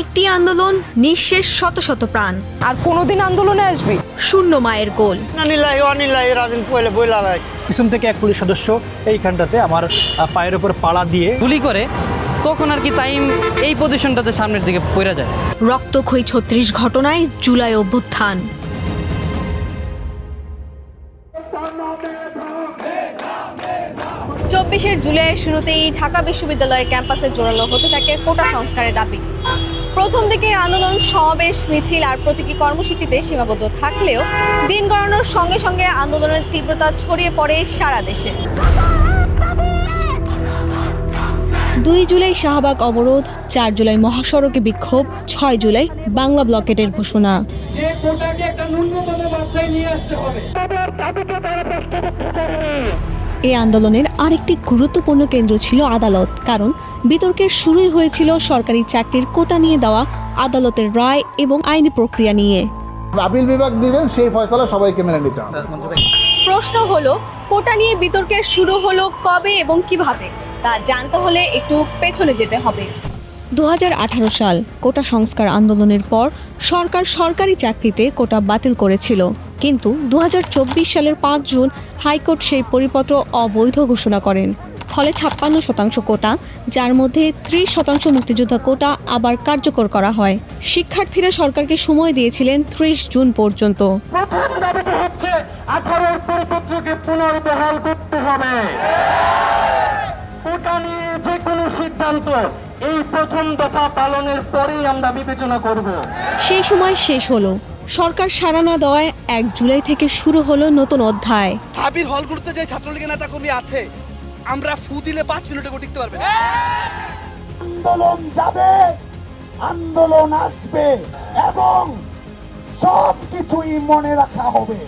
একটি আন্দোলন, নিঃশেষ শত শত প্রাণ। আর কোনোদিন আন্দোলনে আসবি? শূন্য মায়ের গোল। পিছন থেকে এক পুলিশ সদস্য এইখানটাতে আমার পায়ের উপর পাড়া দিয়ে গুলি করে, তখন আর কি তাইম এই পজিশনটাতে সামনের দিকে পড়ে যায়। রক্তক্ষয়ী ৩৬ ঘটনায় জুলাই অভ্যুত্থান। চব্বিশের জুলাইয়ের শুরুতেই ঢাকা বিশ্ববিদ্যালয়ের ক্যাম্পাসে জোরালো হতে থাকে কোটা সংস্কারের দাবি। প্রথম দিকে আন্দোলন, সমাবেশ, মিছিল আর প্রতীকী কর্মসূচিতে সীমাবদ্ধ থাকলেও দিন গড়ানোর সঙ্গে সঙ্গে আন্দোলনের তীব্রতা ছড়িয়ে পড়ে সারা দেশে। ২ জুলাই শাহবাগ অবরোধ, ৪ জুলাই মহাসড়কে বিক্ষোভ, ৬ জুলাই বাংলা ব্লকেটের ঘোষণা। যে কোটাকে একটা ন্যূনতম মাত্রায় নিয়ে আসতে হবে। এই আন্দোলনের আরেকটি গুরুত্বপূর্ণ কেন্দ্র ছিল আদালত, কারণ বিতর্কের শুরুই হয়েছিল সরকারি চাকরির কোটা নিয়ে দেওয়া আদালতের রায় এবং আইনি প্রক্রিয়া নিয়ে। আপিল বিভাগ দিবেন, সেই ফয়সালা সবাইকে মেনে নিতে হবে। প্রশ্ন হলো, কোটা নিয়ে বিতর্কের শুরু হলো কবে এবং কিভাবে? তা জানতে হলে একটু পেছনে যেতে হবে। ২০১৮ সাল কোটা সংস্কার আন্দোলনের পর সরকার সরকারি চাকরিতে কোটা বাতিল করেছিল, কিন্তু ২০২৪ সালের ৫ জুন হাইকোর্ট সেই পরিপত্র অবৈধ ঘোষণা করেন। ফলে ৫৬% কোটা, যার মধ্যে ৩০% মুক্তিযোদ্ধা কোটা আবার কার্যকর করা হয়। শিক্ষার্থীরা সরকারকে সময় দিয়েছিলেন ৩০ জুন পর্যন্ত। প্রথম দাবিটা হচ্ছে 18 পরিপত্রকে পুনর্বহাল করতে হবে। কোটা নিয়ে যে কোনো সিদ্ধান্ত এই প্রথম দফা পালনের পরেই আমরা বিবেচনা করব। সেই সময় শেষ হলো। সরকার সাড়া না দেওয়ায় ১ জুলাই থেকে শুরু হলো নতুন অধ্যায়। ঢাবির হলগুলোতে যে ছাত্রলীগের নেতা কর্মী আছে, আমরা ফু দিলে 5 মিনিটে টিকতে পারবে। আন্দোলন যাবে, আন্দোলন আসবে এবং সব কিছুই মনে রাখা হবে।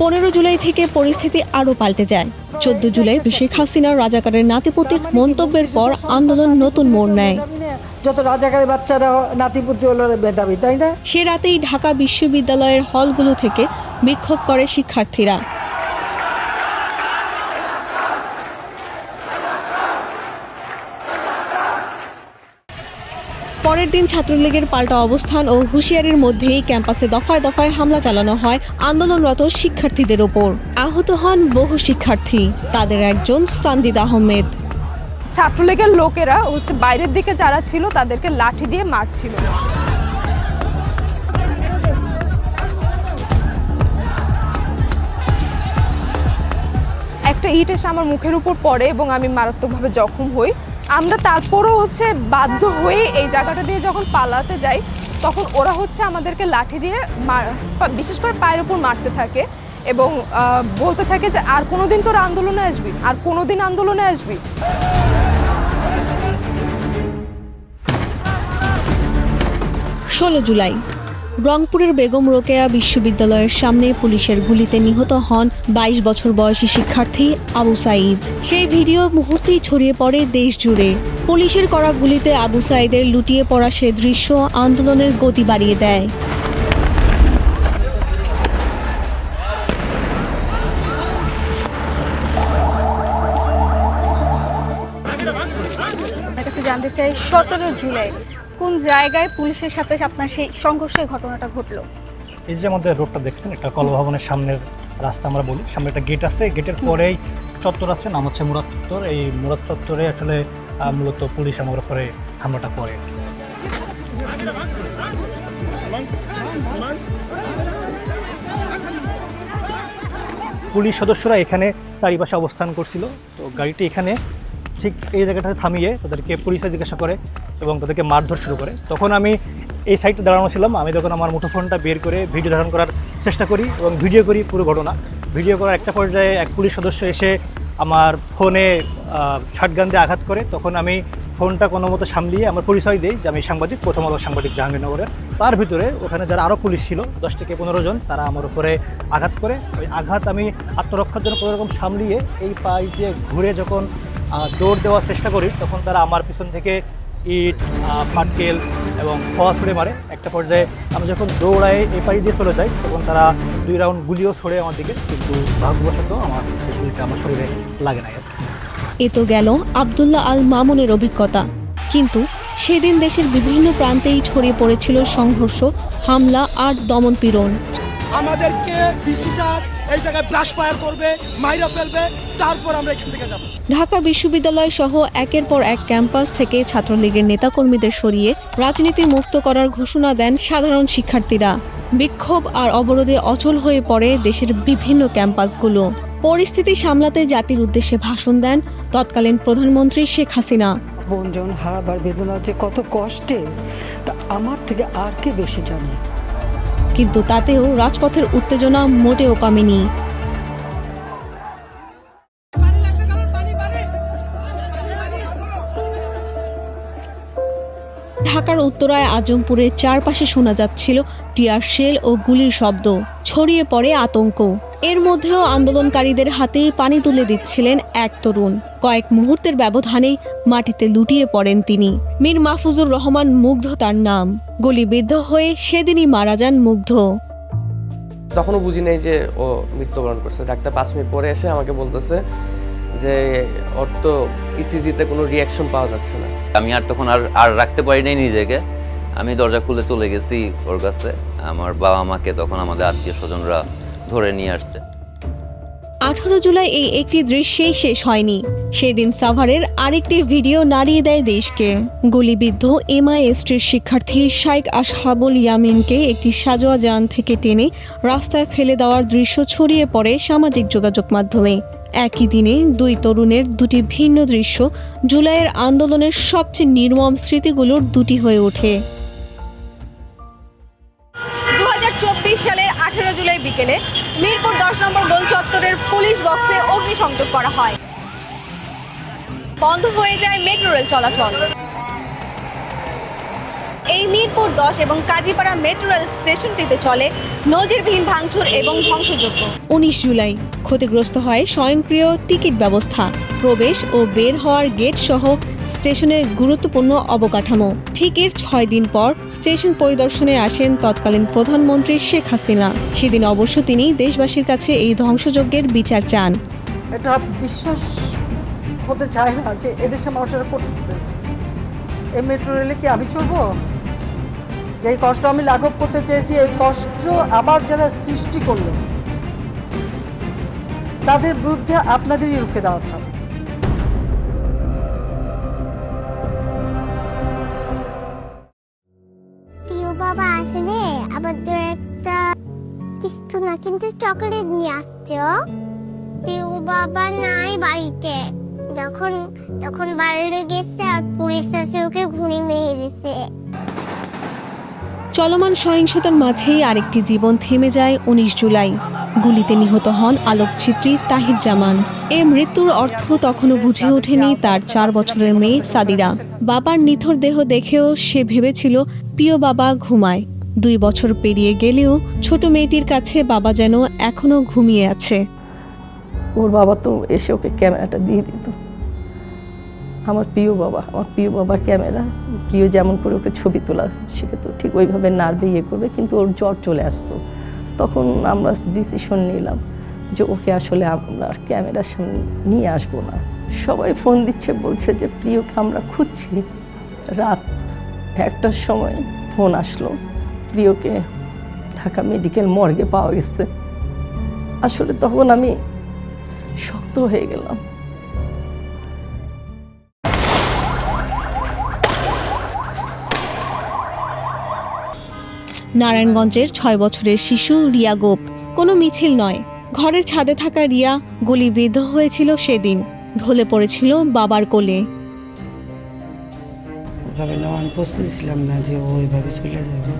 ১৫ জুলাই থেকে পরিস্থিতি আরও পাল্টে যায়। ১৪ জুলাই শেখ হাসিনার রাজাকারের নাতিপুতির মন্তব্যের পর আন্দোলন নতুন মোড় নেয়। যত রাজাকারের বাচ্চারা নাতিপুতি হলো মেধাবী, তাই না? সে রাতেই ঢাকা বিশ্ববিদ্যালয়ের হলগুলো থেকে বিক্ষোভ করে শিক্ষার্থীরা। পরের দিন ছাত্রলীগের পাল্টা অবস্থান ও হুঁশিয়ারির মধ্যেই ক্যাম্পাসে দফায় দফায় হামলা চালানো হয় আন্দোলনরত শিক্ষার্থীদের ওপর। আহত হন বহু শিক্ষার্থী, তাদের একজন সানজিদ আহমেদ। ছাত্রলীগের লোকেরা বাইরের দিকে যারা ছিল তাদেরকে লাঠি দিয়ে মারছিল। একটা ইট এসে আমার মুখের উপর পড়ে এবং আমি মারাত্মকভাবে জখম হই। আমরা তারপরও বাধ্য হয়ে এই জায়গাটা দিয়ে যখন পালাতে যাই, তখন ওরা আমাদেরকে লাঠি দিয়ে বিশেষ করে পায়ের উপর মারতে থাকে এবং বলতে থাকে যে আর কোনোদিন তোরা আন্দোলনে আসবি, আর কোনোদিন আন্দোলনে আসবি। ১৬ জুলাই রংপুরের বেগম রোকেয়া বিশ্ববিদ্যালয়ের সামনে পুলিশের গুলিতে নিহত হন ২২ বছর বয়সী শিক্ষার্থী আবু সাঈদ। সেই ভিডিও মুহূর্তেই ছড়িয়ে পড়ে দেশ জুড়ে। পুলিশের করা গুলিতে আবু সাঈদের লুটিয়ে পড়া সে দৃশ্য আন্দোলনের গতি বাড়িয়ে দেয়। আপনার কাছে জানতে চাই, ১৭ জুলাই কোন জায়গায় পুলিশের সাথে আপনার সেই সংঘর্ষের ঘটনাটা ঘটলো? এই যে আমাদের রোডটা দেখছেন, একটা কলভবনের সামনের রাস্তা আমরা বলি, সামনে একটা গেট আছে, গেটের পরেই চত্বর আছে, নাম হচ্ছে মুরাদ চত্বর। এই মুরাদ চত্বরে আসলে মূলত পুলিশ আমার উপরে হামলাটা করে। পুলিশ সদস্যরা এখানে চারিপাশে অবস্থান করছিল, তো গাড়িটি এখানে ঠিক এই জায়গাটাতে থামিয়ে তাদেরকে পুলিশে জিজ্ঞাসা করে এবং তাদেরকে মারধর শুরু করে। তখন আমি এই সাইডে দাঁড়ানো ছিলাম, আমি তখন আমার মুঠোফোনটা বের করে ভিডিও ধারণ করার চেষ্টা করি এবং ভিডিও করি পুরো ঘটনা। ভিডিও করার একটা পর্যায়ে এক পুলিশ সদস্য এসে আমার ফোনে শটগান দিয়ে আঘাত করে। তখন আমি ফোনটা কোনো মতো সামলিয়ে আমার পরিচয় দিই যে আমি সাংবাদিক, প্রথম আলো সাংবাদিক জাহাঙ্গীরনগরের। তার ভিতরে ওখানে যারা আরও পুলিশ ছিল ১০ থেকে ১৫ জন, তারা আমার উপরে আঘাত করে। ওই আঘাত আমি আত্মরক্ষার জন্য কোনোরকম সামলিয়ে এই পায়ে দিয়ে ঘুরে যখন দৌড় দেওয়ার চেষ্টা করি, তখন তারা আমার পিছন থেকে ইট, পাটকেল এবং খোয়া ছুঁড়ে মারে। একটা পর্যায়ে আমি যখন দৌড়ায় এই পাড়ি দিয়ে চলে যাই, তখন তারা 2 রাউন্ড গুলিও ছড়ে আমার দিকে, কিন্তু ভাগ্যবশত আমার গুলিটা আমার শরীরে লাগে না। এ তো গেল আব্দুল্লাহ আল মামুনের অভিজ্ঞতা, কিন্তু সেদিন দেশের বিভিন্ন প্রান্তেই ছড়িয়ে পড়েছিল সংঘর্ষ, হামলা আর দমনপীড়ন। আমাদেরকে ডিসি স্যার এই জায়গায় ব্রাশ ফায়ার করবে, মাইরা ফেলবে, তারপর আমরা এখান থেকে যাব। ঢাকা বিশ্ববিদ্যালয় সহ একের পর এক ক্যাম্পাস থেকে ছাত্রলীগের নেতাকর্মীদের সরিয়ে রাজনীতি মুক্ত করার ঘোষণা দেন সাধারণ শিক্ষার্থীরা। বিক্ষোভ আর অবরোধে অচল হয়ে পড়ে দেশের বিভিন্ন ক্যাম্পাসগুলো। পরিস্থিতি সামলাতে জাতির উদ্দেশ্যে ভাষণ দেন তৎকালীন প্রধানমন্ত্রী শেখ হাসিনা। বনজন হারাবার বেদনা যে কত কষ্টের তা আমার থেকে আর কে বেশি জানে। কিন্তু তাতেও রাজপথের উত্তেজনা মোটেও কমেনি। ঢাকার উত্তরায় আজমপুরের চারপাশে শোনা যাচ্ছিল টিয়ার শেল ও গুলির শব্দ, ছড়িয়ে পড়ে আতঙ্ক। এর মধ্যেও আন্দোলনকারীদের হাতে পানি তুলে দিচ্ছিলেন এক তরুণ। কয়েক মুহূর্তের ব্যবধানেই মাটিতে লুটিয়ে পড়েন তিনি। মীর মাহফুজুর রহমান মুগ্ধ তার নাম। গুলিবিদ্ধ হয়ে সেদিনই মারা যান মুগ্ধ। তখনও বুঝি নেই যে ও মৃত্যুবরণ করছে। ডাক্তার 5 মিনিট পরে এসে আমাকে বলতেছে যে ওর তো ইসিজিতে কোনো রিয়াকশন পাওয়া যাচ্ছে না। আমি আর তখন আর রাখতে পারি নাই নিজেকে। আমি দরজা খুলে চলে গেছি ওর কাছে। আমার বাবা মাকে তখন আমাদের আত্মীয় স্বজনরা ধরে নিয়ে আসছে। 18 জুলাই এই একটি দৃশ্যেই শেষ হয়নি। সেদিন সাভারের আরেকটি ভিডিও নাড়িয়ে দেয় দেশকে। গুলিবিদ্ধ এমআইএসটির শিক্ষার্থী শাইখ আসহাবুল ইয়ামিনকে একটি সাজোয়া যান থেকে টেনে রাস্তায় ফেলে দেওয়ার দৃশ্য ছড়িয়ে পড়ে সামাজিক যোগাযোগ মাধ্যমে। একই দিনে দুই তরুণের দুটি ভিন্ন দৃশ্য জুলাইয়ের আন্দোলনের সবচেয়ে নির্মম স্মৃতিগুলোর দুটি হয়ে ওঠে। 2024 সালের 18 জুলাই বিকেলে মিরপুর 10 নম্বর গোল চত্বরের পুলিশ বক্সে অগ্নিসংযোগ করা হয়। বন্ধ হয়ে যায় মেট্রো রেল চলাচল। এই মিরপুর 10 এবং কাজীপাড়া মেট্রো রেল স্টেশনটিতে চলে নজিরবিহীন ভাঙচুর এবং ধ্বংসযজ্ঞ। 19 জুলাই ক্ষতিগ্রস্ত হয় স্বয়ংক্রিয় টিকিট ব্যবস্থা, প্রবেশ ও বের হওয়ার গেট সহ স্টেশনের গুরুত্বপূর্ণ অবকাঠামো। ঠিক এর 6 দিন পর স্টেশন পরিদর্শনে আসেন তৎকালীন প্রধানমন্ত্রী শেখ হাসিনা। সেদিন অবশ্য তিনি দেশবাসীর কাছে এই ধ্বংসযজ্ঞের বিচার চান। এটা বিশ্বাস হতে চায় না যে এদেশে মানুষেরা করতে পারে। এই মেট্রো রেলে কি আমি চলবো? যেই কষ্ট আমি লাঘব করতে চেয়েছি, এই কষ্ট আবার যারা সৃষ্টি করলো তাদের বিরুদ্ধে আপনাদেরই রুখে দাঁড়াতে হবে। প্রিয় বাবা আসলে আমাদের একটা কিছু না কিন্তু চকলেট নিয়ে আসছে। প্রিয় বাবা নাই বাড়িতে। যখন বাইরে গেছে আর পুলিশ এসে ওকে গুলি মেরে দিয়েছে। চলমান সহিংসতার মাঝেই আরেকটি জীবন থেমে যায় 19 জুলাই। গুলিতে নিহত হন আলোকচিত্রী তাহির জামান। এই মৃত্যুর অর্থ তখনও বুঝে ওঠেনি তার 4 বছরের মেয়ে সাদিরা। বাবার নিথর দেহ দেখেও সে ভেবেছিল প্রিয় বাবা ঘুমায়। 2 বছর পেরিয়ে গেলেও ছোট মেয়েটির কাছে বাবা যেন এখনো ঘুমিয়ে আছে। ওর বাবা তো এসে ওকে ক্যামেরাটা দিয়ে দিত। আমার প্রিয় বাবার ক্যামেরা, প্রিয় যেমন করে ওকে ছবি তোলা শিখেতো ঠিক ওইভাবে নাড়বে ইয়ে করবে, কিন্তু ওর জ্বর চলে আসতো। তখন আমরা ডিসিশন নিলাম যে ওকে আসলে আমরা ক্যামেরার সামনে নিয়ে আসবো না। সবাই ফোন দিচ্ছে, বলছে যে প্রিয়কে আমরা খুঁজছি। রাত 1টার সময় ফোন আসলো, প্রিয়কে ঢাকা মেডিকেল মর্গে পাওয়া গেছে। আসলে তখন আমি শক্ত হয়ে গেলাম। নারায়ণগঞ্জের 6 বছরের শিশু রিয়া গোপ কোনো মিছিল নয়। ঘরের ছাদে থাকা রিয়া গুলিবিদ্ধ হয়েছিল সেদিন। ঢলে পড়েছিল বাবার কোলে। আমি প্রস্তুত ছিলাম না যে ও ওইভাবে চলে যাবে।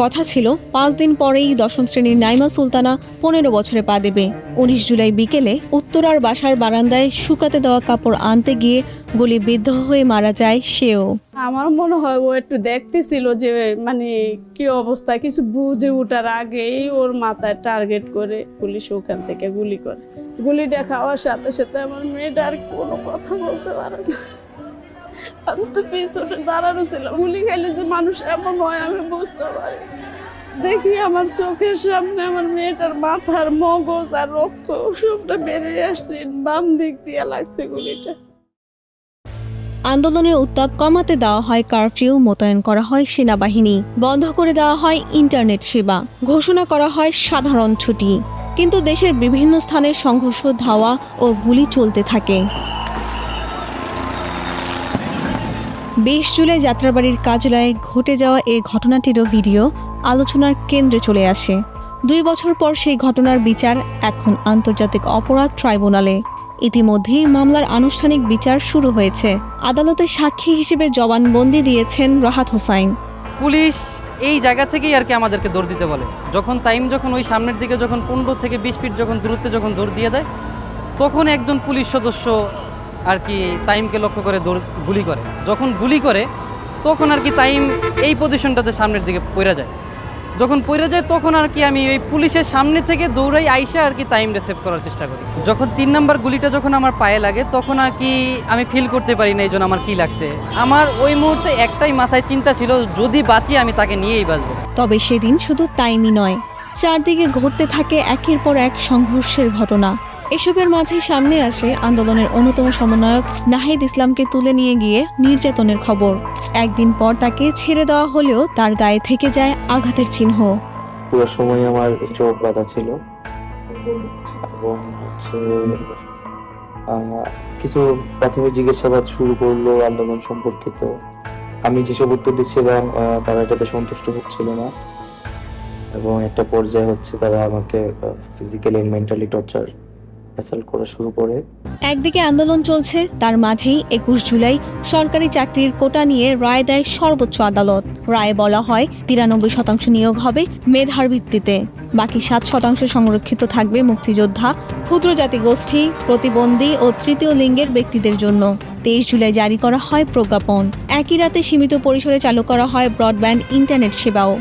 কথা ছিল 5 দিন পরেই 10ম শ্রেণীর নাইমা সুলতানা 15 বছরে পা দেবে। 19 জুলাই বিকেলে উত্তরার বাসার বারান্দায় শুকাতে দেওয়া কাপড় আনতে গিয়ে গুলিবিদ্ধ হয়ে মারা যায় সেও। আমার মনে হয় ও একটু দেখতেছিল যে মানে কি অবস্থা, কিছু বুঝে ওঠার আগেই ওর মাথায় টার্গেট করে পুলিশ ওখান থেকে গুলি করে। গুলিটা খাওয়ার সাথে সাথে আমার মেয়েটা আর কোনো কথা বলতে পারে না। আমি তো পিছনে দাঁড়ানো ছিলাম। গুলি খাইলে যে মানুষ এমন হয় আমি বুঝতে পারি। দেখি আমার চোখের সামনে আমার মেয়েটার মাথার মগজ আর রক্ত সবটা বেরিয়ে আসছে, বাম দিক দিয়ে লাগছে গুলিটা। আন্দোলনের উত্তাপ কমাতে দেওয়া হয় কারফিউ, মোতায়েন করা হয় সেনাবাহিনী, বন্ধ করে দেওয়া হয় ইন্টারনেট সেবা, ঘোষণা করা হয় সাধারণ ছুটি। কিন্তু দেশের বিভিন্ন স্থানে সংঘর্ষ, ধাওয়া ও গুলি চলতে থাকে। ২০ জুলাই যাত্রাবাড়ির কাজলায় ঘটে যাওয়া এই ঘটনাটিরও ভিডিও আলোচনার কেন্দ্রে চলে আসে। 2 বছর পর সেই ঘটনার বিচার এখন আন্তর্জাতিক অপরাধ ট্রাইব্যুনালে। ইতিমধ্যেই মামলার আনুষ্ঠানিক বিচার শুরু হয়েছে। আদালতে সাক্ষী হিসেবে জবানবন্দি দিয়েছেন রাহাত হোসাইন। পুলিশ এই জায়গা থেকেই আর কি আমাদেরকে দৌড় দিতে বলে। যখন যখন ওই সামনের দিকে যখন 15 থেকে 20 ফিট যখন দূরত্বে যখন দৌড় দিয়ে দেয়, তখন একজন পুলিশ সদস্য আর কি তাইমকে লক্ষ্য করে গুলি করে। যখন গুলি করে তখন আর কি তাইম এই পজিশনটাতে সামনের দিকে পড়ে যায়। যখন পড়ে যায় তখন আর কি আমি ওই পুলিশের সামনে থেকে দৌড়াই আইসা আর কি টাইম রিসেভ করার চেষ্টা করি। যখন 3 নাম্বার গুলিটা যখন আমার পায়ে লাগে তখন আর কি আমি ফিল করতে পারি না এই জন্য আমার কি লাগছে। আমার ওই মুহূর্তে একটাই মাথায় চিন্তা ছিল, যদি বাঁচি আমি তাকে নিয়েই বাঁচবো। তবে সেদিন শুধু টাইমই নয়, চারদিকে ঘটতে থাকে একের পর এক সংঘর্ষের ঘটনা। এসবের মাঝেই সামনে আসে আন্দোলনের অন্যতম সমন্বয়ক নাহিদ ইসলামকে তুলে নিয়ে গিয়ে নির্যাতনের খবর। একদিন পর তাকে ছেড়ে দেওয়া হলেও তার গায়ে থেকে যায় আঘাতের চিহ্ন। পুরো সময় আমার চোখ বাঁধা ছিল এবং হচ্ছে কিছু প্রাথমিক জিজ্ঞাসাবাদ শুরু করলো আন্দোলন সম্পর্কিত। আমি যেসব উত্তর দিচ্ছিলাম তারা এটাতে সন্তুষ্ট হচ্ছিল না এবং একটা পর্যায়ে হচ্ছে তারা আমাকে ফিজিক্যালি এন্ড মেন্টালি টর্চার করা শুরু করে। একদিকে আন্দোলন চলছে, তার মাঝেই 21 জুলাই সরকারি চাকরির কোটা নিয়ে রায় দেয় সর্বোচ্চ আদালত। রায়ে বলা হয় 93% নিয়োগ হবে মেধার ভিত্তিতে, বাকি 7% সংরক্ষিত থাকবে মুক্তিযোদ্ধা, ক্ষুদ্র জাতিগোষ্ঠী, প্রতিবন্ধী ও তৃতীয় লিঙ্গের ব্যক্তিদের জন্য। 23 জুলাই জারি করা হয় প্রজ্ঞাপন। একই রাতে সীমিত পরিসরে চালু করা হয় ব্রডব্যান্ড ইন্টারনেট সেবাও।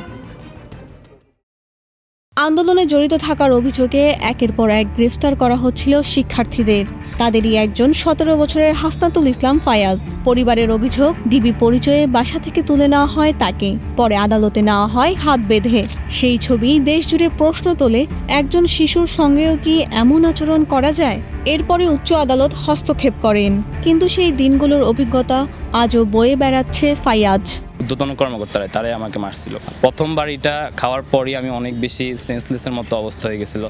আন্দোলনে জড়িত থাকার অভিযোগে একের পর এক গ্রেফতার করা হচ্ছিল শিক্ষার্থীদের। তাদেরই একজন 17 বছরের হাসনাতুল ইসলাম ফায়াজ। পরিবারের অভিযোগ, ডিবি পরিচয়ে বাসা থেকে তুলে নেওয়া হয় তাকে, পরে আদালতে নেওয়া হয় হাত বেঁধে। সেই ছবি দেশ জুড়ে প্রশ্ন তোলে, একজন শিশুর সঙ্গেও কি এমন আচরণ করা যায়? এরপরে উচ্চ আদালত হস্তক্ষেপ করেন, কিন্তু সেই দিনগুলোর অভিজ্ঞতা আজও বয়ে বেড়াচ্ছে ফায়াজ। ঊর্ধ্বতন কর্মকর্তারা তারাই আমাকে মারছিল। প্রথমবার এটা খাওয়ার পরই আমি অনেক বেশি সেন্সলেসের মতো অবস্থা হয়ে গেছিল।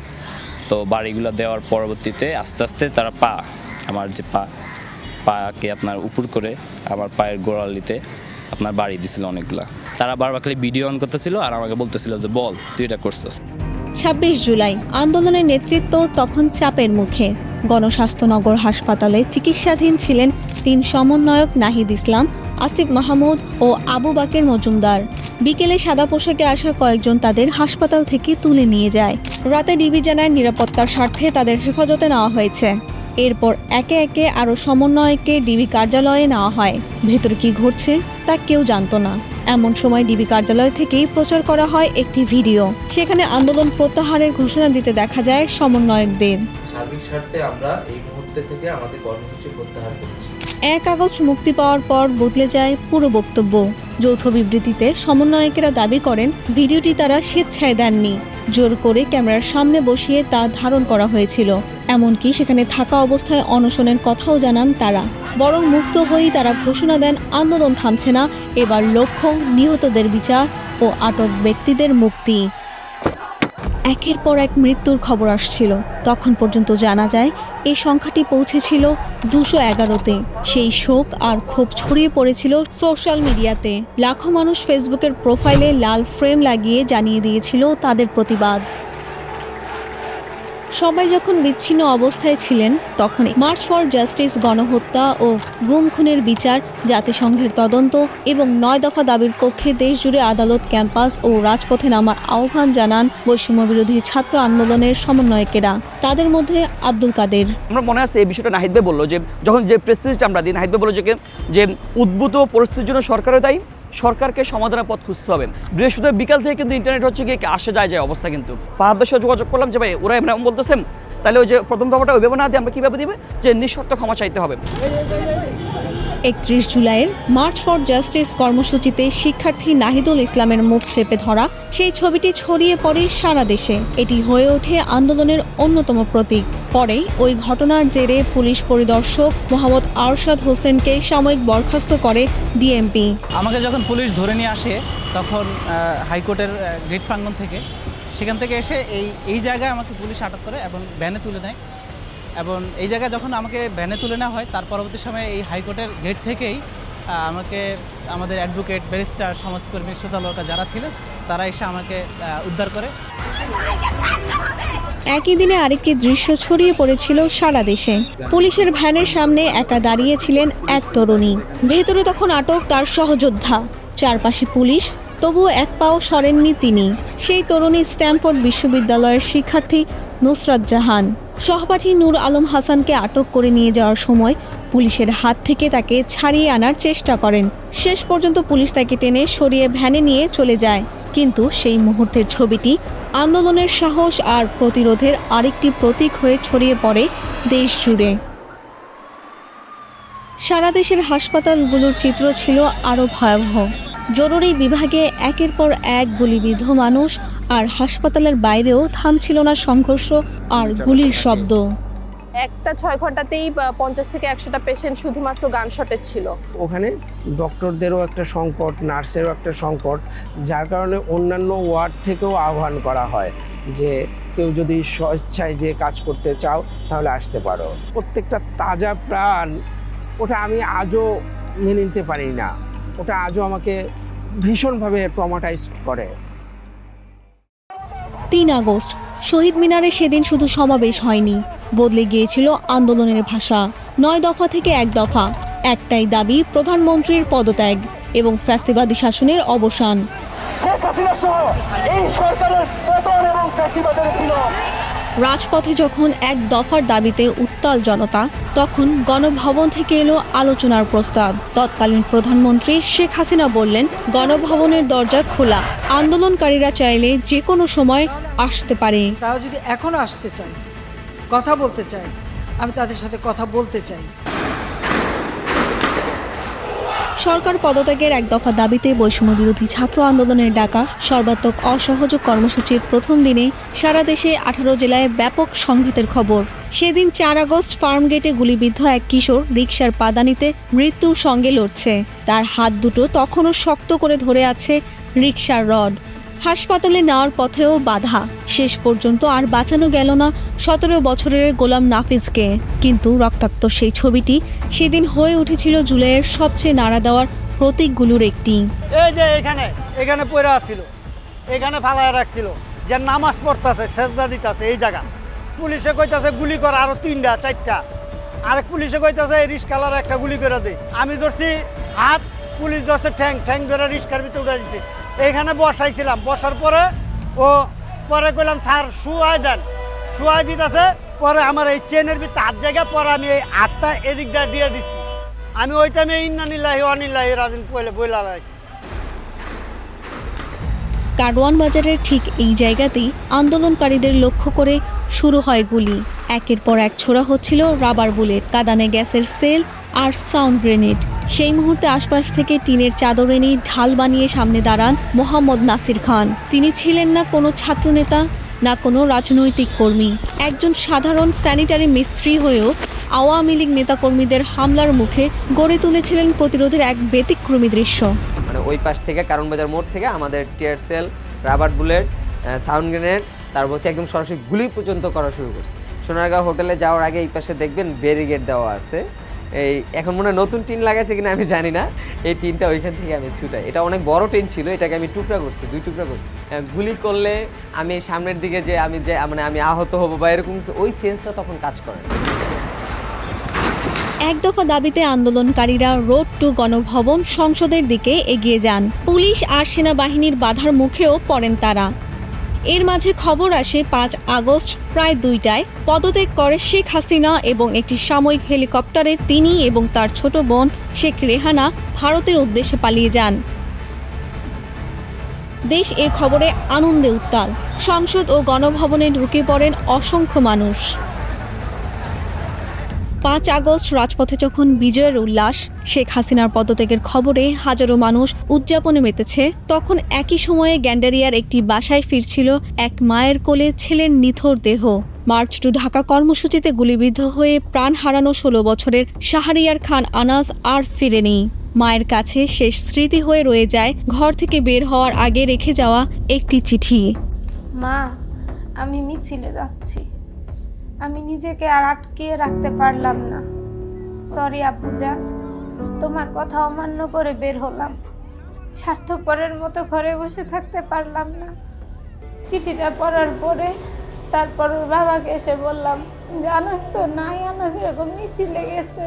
তো বাড়িগুলো দেওয়ার পরবর্তীতে আস্তে আস্তে তারা আমার যে পাকে আপনার উপর করে আমার পায়ের গোড়ালিতে আপনার বাড়ি দিছিল অনেকগুলা। তারা বারবার খালি ভিডিও অন করতেছিল আর আমাকে বলতেছিল যে বল তুই এটা করছিস। 26 জুলাই আন্দোলনের নেতৃত্ব তখন চাপের মুখে। গণস্বাস্থ্যনগর হাসপাতালে চিকিৎসাধীন ছিলেন 3 সমন্বয়ক নাহিদ ইসলাম, আসিফ মাহমুদ ও আবু বাকের মজুমদার। বিকেলে সাদা পোশাকে আসা কয়েকজন তাদের হাসপাতাল থেকে তুলে নিয়ে যায়। রাতে ডিবি জানায় নিরাপত্তার স্বার্থে তাদের হেফাজতে নেওয়া হয়েছে। এরপর একে একে আরও সমন্বয়কে ডিবি কার্যালয়ে নেওয়া হয়। ভেতরে কি ঘটছে তা কেউ জানতো না। এমন সময় ডিবি কার্যালয় থেকেই প্রচার করা হয় একটি ভিডিও। সেখানে আন্দোলন প্রত্যাহারের ঘোষণা দিতে দেখা যায় সমন্বয়কদের। সার্বিক স্বার্থে আমরা এই মুহূর্তে থেকে আমাদের কর্মসূচি প্রত্যাহার করছি। 1 আগস্ট মুক্তি পাওয়ার পর বদলে যায় পুরো বক্তব্য। যৌথ বিবৃতিতে সমন্বয়কেরা দাবি করেন ভিডিওটি তারা স্বেচ্ছায় দেননি, জোর করে ক্যামেরার সামনে বসিয়ে তা ধারণ করা হয়েছিল। এমনকি সেখানে থাকা অবস্থায় অনশনের কথাও জানান তারা। বরং মুক্ত হয়েই তারা ঘোষণা দেন আন্দোলন থামছে না, এবার লক্ষ্য নিহতদের বিচার ও আটক ব্যক্তিদের মুক্তি। একের পর এক মৃত্যুর খবর আসছিল। তখন পর্যন্ত জানা যায় এই সংখ্যাটি পৌঁছেছিল 211-তে। সেই শোক আর ক্ষোভ ছড়িয়ে পড়েছিল সোশ্যাল মিডিয়াতে। লাখো মানুষ ফেসবুকের প্রোফাইলে লাল ফ্রেম লাগিয়ে জানিয়ে দিয়েছিল তাদের প্রতিবাদ। সবাই যখন বিচ্ছিন্ন অবস্থায় ছিলেন, তখন মার্চ ফর জাস্টিস, গণহত্যা ও গুম খুনের বিচার, জাতিসংঘের তদন্ত এবং 9 দফা দাবির পক্ষে দেশজুড়ে আদালত, ক্যাম্পাস ও রাজপথে নামার আহ্বান জানান বৈষম্য বিরোধী ছাত্র আন্দোলনের সমন্বয়কেরা। তাদের মধ্যে আব্দুল কাদের। আমরা মনে আছে এই বিষয়টা নাহিদ ভাই বললো যে যখন যে প্রেস রিলিজটা আমরা দিই, নাহিদ ভাই বললো যে উদ্ভূত পরিস্থিতির জন্য সরকারের দায়ী, সরকারকে সমাধানের পথ খুঁজতে হবে। বৃহস্পতিবার বিকাল থেকে কিন্তু ইন্টারনেট হচ্ছে গিয়ে আসে যায় অবস্থা। কিন্তু ফাহাদ ভাইয়ের সাথে যোগাযোগ করলাম যে ভাই ওরা এমন বলতেছেন তাহলে ওই যে প্রথম দফাটা ওইভাবে না দিয়ে আমরা কীভাবে দিবে যে নিঃশর্ত ক্ষমা চাইতে হবে। 31 জুলাইয়ের মার্চ ফর জাস্টিস কর্মসূচিতে শিক্ষার্থী নাহিদুল ইসলামের মুখ চেপে ধরা সেই ছবিটি ছড়িয়ে পড়ে সারা দেশে। এটি হয়ে ওঠে আন্দোলনের অন্যতম প্রতীক। পরে ওই ঘটনার জেরে পুলিশ পরিদর্শক মোহাম্মদ আরশাদ হোসেনকে সাময়িক বরখাস্ত করে ডিএমপি। আমাকে যখন পুলিশ ধরে নিয়ে আসে তখন হাইকোর্টের গেট প্রাঙ্গণ থেকে সেখান থেকে এসে এই জায়গায় আমাকে পুলিশ আটক করে এবং ভ্যানে তুলে নেয়। এবং এই জায়গায় যখন আমাকে ভ্যানে তুলে নেওয়া হয় তার পরবর্তী সময়ে এই হাইকোর্টের গেট থেকেই আমাকে আমাদের অ্যাডভোকেট, ব্যারিস্টার, সমাজকর্মী, সোশ্যাল ওয়ার্কার যারা ছিলেন তারা এসে আমাকে উদ্ধার করে। একই দিনে আরেকটি দৃশ্য ছড়িয়ে পড়েছিল সারা দেশে। পুলিশের ভ্যানের সামনে একা দাঁড়িয়েছিলেন এক তরুণী। ভেতরে তখন আটক তার সহযোদ্ধা, চারপাশে পুলিশ, তবুও এক পাও সরেননি তিনি। সেই তরুণী স্ট্যামফোর্ড বিশ্ববিদ্যালয়ের শিক্ষার্থী নুসরাত জাহান। সহপাঠী নূর আলম হাসানকে আটক করে নিয়ে যাওয়ার সময় পুলিশের হাত থেকে তাকে ছাড়িয়ে আনার চেষ্টা করেন। শেষ পর্যন্ত পুলিশ তাকে টেনে সরিয়ে ভ্যানে নিয়ে চলে যায়। কিন্তু সেই মুহূর্তের ছবিটি আন্দোলনের সাহস আর প্রতিরোধের আরেকটি প্রতীক হয়ে ছড়িয়ে পড়ে দেশ জুড়ে। সারা দেশের হাসপাতালগুলোর চিত্র ছিল আরও ভয়াবহ। জরুরি বিভাগে একের পর এক গুলিবিদ্ধ মানুষ, আর হাসপাতালের বাইরেও থামছিল না সংঘর্ষ আর গুলির শব্দ। একটা 6 ঘন্টাতেই 50 থেকে 100টা পেশেন্ট শুধুমাত্র গানশটের ছিল। ওখানে ডক্টরদেরও একটা সংকট, নার্সেরও একটা সংকট, যার কারণে অন্যান্য ওয়ার্ড থেকেও আহ্বান করা হয় যে কেউ যদি স্বেচ্ছায় যে কাজ করতে চাও তাহলে আসতে পারো। প্রত্যেকটা তাজা প্রাণ, ওটা আমি আজও মেনে নিতে পারি না। ওটা আজও আমাকে ভীষণভাবে ট্রমাটাইজ করে। 3 আগস্ট শহীদ মিনারে সেদিন শুধু সমাবেশ হয়নি, বদলে গিয়েছিল আন্দোলনের ভাষা। 9 দফা থেকে 1 দফা, একটাই দাবি প্রধানমন্ত্রীর পদত্যাগ এবং ফ্যাসিবাদী শাসনের অবসান। রাজপথে যখন 1 দফার দাবিতে উত্তাল জনতা, তখন গণভবন থেকে এলো আলোচনার প্রস্তাব। তৎকালীন প্রধানমন্ত্রী শেখ হাসিনা বললেন, গণভবনের দরজা খোলা, আন্দোলনকারীরা চাইলে যে কোনো সময় আসতে পারে। তারা যদি এখনো আসতে চায়, কথা বলতে চায়, আমি তাদের সাথে কথা বলতে চাই। সরকার পদত্যাগের 1 দফা দাবিতে বৈষম্য বিরোধী ছাত্র আন্দোলনের ডাকা সর্বাত্মক অসহযোগ কর্মসূচির প্রথম দিনে সারা দেশে 18 জেলায় ব্যাপক সংঘাতের খবর। সেদিন 4 আগস্ট ফার্মগেটে গুলিবিদ্ধ এক কিশোর রিকশার পাদানিতে মৃত্যুর সঙ্গে লড়ছে। তার হাত দুটো তখনও শক্ত করে ধরে আছে রিকশার রড। হাসপাতালে নেওয়ার পথেও বাধা। শেষ পর্যন্ত আর বাঁচানো গেল না 17 বছরের গোলাম নাফিজকে। কিন্তু রক্তাক্ত সেই ছবিটি সেদিন হয়ে উঠেছিল জুলাইয়ের সবচেয়ে নাড়া দেওয়ার প্রতীকগুলোর একটি। এই যে এখানে পড়ে আসছিল, এখানে ফালায় রাখছিল, যে নামাজ পড়তেছে, সেজদা দিতেছে, এই জায়গা পুলিশে কইতাছে গুলি করা আরো 3টা 4টা, আর পুলিশে কইতাছে রিস্কালার একটা গুলি করে দে। আমি ধরছি হাত, পুলিশ ধরছে ঠ্যাং ধরে রিস্কার ভিতরে উঠে দিচ্ছে। এইখানে বসাইছিলাম, বসার পরে পরে কইলাম স্যার শুয়াই দেন, শুয়াই দিতেছে। পরে আমার এই চেনের ভিতরে হাত জায়গা, পরে আমি এই হাতটা এদিকটা দিয়ে দিচ্ছি। আমি ওই টাইমে ইন্নানিল্লাহি ওয়া ইন্নাইলাহি রাজিউন বইলা লাগছি। কারওয়ান বাজারের ঠিক এই জায়গাতেই আন্দোলনকারীদের লক্ষ্য করে শুরু হয় গুলি। একের পর এক ছোড়া হচ্ছিল রাবার বুলেট, কাঁদানে গ্যাসের সেল আর সাউন্ড গ্রেনেড। সেই মুহূর্তে আশপাশ থেকে টিনের চাদর এনে ঢাল বানিয়ে সামনে দাঁড়ান মোহাম্মদ নাসির খান। তিনি ছিলেন না কোনো ছাত্রনেতা, না কোনো রাজনৈতিক কর্মী। একজন সাধারণ স্যানিটারি মিস্ত্রি হয়েও আওয়ামী লীগ নেতাকর্মীদের হামলার মুখে গড়ে তুলেছিলেন প্রতিরোধের এক ব্যতিক্রমী দৃশ্য। মানে ওই পাশ থেকে কারওয়ান বাজার মোড় থেকে আমাদের tear shell, rubber bullet, sound grenade, তারপর হচ্ছে একদম সরাসরি গুলি পর্যন্ত করা শুরু করছে। সোনারগাঁও হোটেলে যাওয়ার আগে এই পাশে দেখবেন ব্যারিকেড দেওয়া আছে। এই এখন মনে হয় নতুন টিন লাগাইছে কিনা আমি জানি না, এই টিনটা ওইখান থেকে আমি ছুটাই। এটা অনেক বড় টিন ছিল, এটাকে আমি টুকরা করছি, 2 টুকরা করছি। গুলি করলে আমি সামনের দিকে যে আমি আহত হব বা এরকম ওই সেন্সটা তখন কাজ করে। 1 দফা দাবিতে আন্দোলনকারীরা রোড টু গণভবন সংসদের দিকে এগিয়ে যান। পুলিশ আর সেনাবাহিনীর বাধার মুখেও পড়েন তারা। এর মাঝে খবর আসে 5 আগস্ট প্রায় 2টায় পদত্যাগ করে শেখ হাসিনা এবং একটি সামরিক হেলিকপ্টারে তিনি এবং তার ছোট বোন শেখ রেহানা ভারতের উদ্দেশ্যে পালিয়ে যান। দেশ এ খবরে আনন্দে উত্তাল। সংসদ ও গণভবনে ঢুকে পড়েন অসংখ্য মানুষ। 5 আগস্ট রাজপথে যখন বিজয়ের উল্লাস, শেখ হাসিনার পদত্যাগের খবরে হাজারো মানুষ উদযাপনে মেতেছে, তখন একই সময়ে গ্যান্ডারিয়ার একটি বাসায় ফিরছিল এক মায়ের কোলে ছেলের নিথর দেহ। মার্চ টু ঢাকা কর্মসূচিতে গুলিবিদ্ধ হয়ে প্রাণ হারানো 16 বছরের শাহরিয়ার খান আনাস আর ফিরেনি। মায়ের কাছে শেষ স্মৃতি হয়ে রয়ে যায় ঘর থেকে বের হওয়ার আগে রেখে যাওয়া একটি চিঠি। মা, আমি মিছিলে যাচ্ছি, আমি নিজেকে আর আটকিয়ে রাখতে পারলাম না। সরি আব্বুজান, তোমার কথা অমান্য করে বের হলাম। স্বার্থপরের মতো ঘরে বসে থাকতে পারলাম না। চিঠিটা পড়ার পরে তারপর ওর বাবাকে এসে বললাম যে আনাস তো নাই, আনাস এরকম মিছিলে গেছে।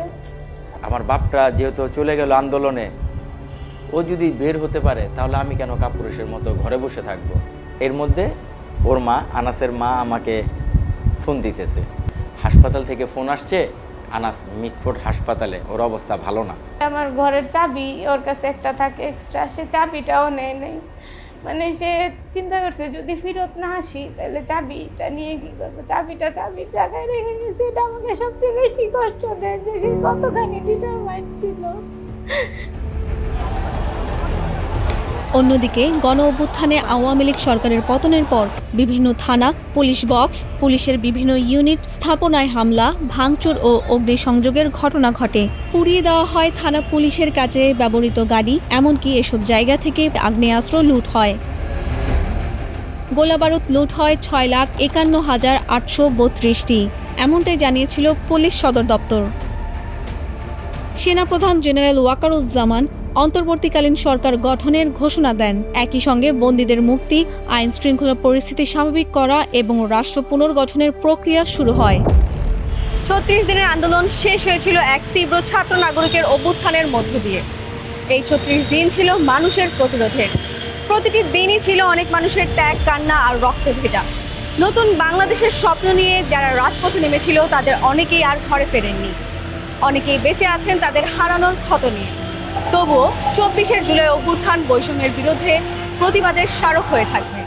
আমার বাপটা যেহেতু চলে গেল আন্দোলনে, ও যদি বের হতে পারে তাহলে আমি কেন কাপুরুষের মতো ঘরে বসে থাকবো। এর মধ্যে ওর মা, আনাসের মা আমাকে ফোন দিতেছে, হাসপাতাল থেকে ফোন আসছে, আনাস মিটফোর্ড হাসপাতালে, ওর অবস্থা ভালো না। আমার ঘরের চাবি ওর কাছে একটা থাকে এক্সট্রা, সে চাবিটাও নেই। মানে সে চিন্তা করছে যদি ফেরত না আসি তাহলে চাবিটা নিয়ে কি করবো, চাবির জায়গায় রেখে গেছে। এটা আমাকে সবচেয়ে বেশি কষ্ট দেয় যে সে কতখানি ডিটারমাইন্ড ছিল। অন্যদিকে গণ অভ্যুত্থানে আওয়ামী লীগ সরকারের পতনের পর বিভিন্ন থানা, পুলিশ বক্স, পুলিশের বিভিন্ন ইউনিট স্থাপনায় হামলা, ভাঙচুর ও অগ্নিসংযোগের ঘটনা ঘটে। পুড়িয়ে দেওয়া হয় থানা পুলিশের কাজে ব্যবহৃত গাড়ি, এমনকি এসব জায়গা থেকে আগ্নেয়াস্ত্র লুট হয়। গোলাবারুদ লুট হয় 6,51,832টি, এমনটাই জানিয়েছিল পুলিশ সদর দপ্তর। সেনাপ্রধান জেনারেল ওয়াকারুজ্জামান অন্তর্বর্তীকালীন সরকার গঠনের ঘোষণা দেন। একই সঙ্গে বন্দীদের মুক্তি, আইন শৃঙ্খলা পরিস্থিতি স্বাভাবিক করা এবং রাষ্ট্র পুনর্গঠনের প্রক্রিয়া শুরু হয়। 36 দিনের আন্দোলন শেষ হয়েছিল এক তীব্র ছাত্র নাগরিকের অভ্যুত্থানের মধ্য দিয়ে। এই 36 দিন ছিল মানুষের প্রতিরোধের। প্রতিটি দিনই ছিল অনেক মানুষের ত্যাগ, কান্না আর রক্তে ভেজা। নতুন বাংলাদেশের স্বপ্ন নিয়ে যারা রাজপথে নেমেছিল তাদের অনেকেই আর ঘরে ফেরেননি, অনেকেই বেঁচে আছেন তাদের হারানোর ক্ষত নিয়ে। তবুও 24 জুলাই অভ্যুত্থান বৈষম্যের বিরুদ্ধে প্রতিবাদের স্মারক হয়ে থাকবে।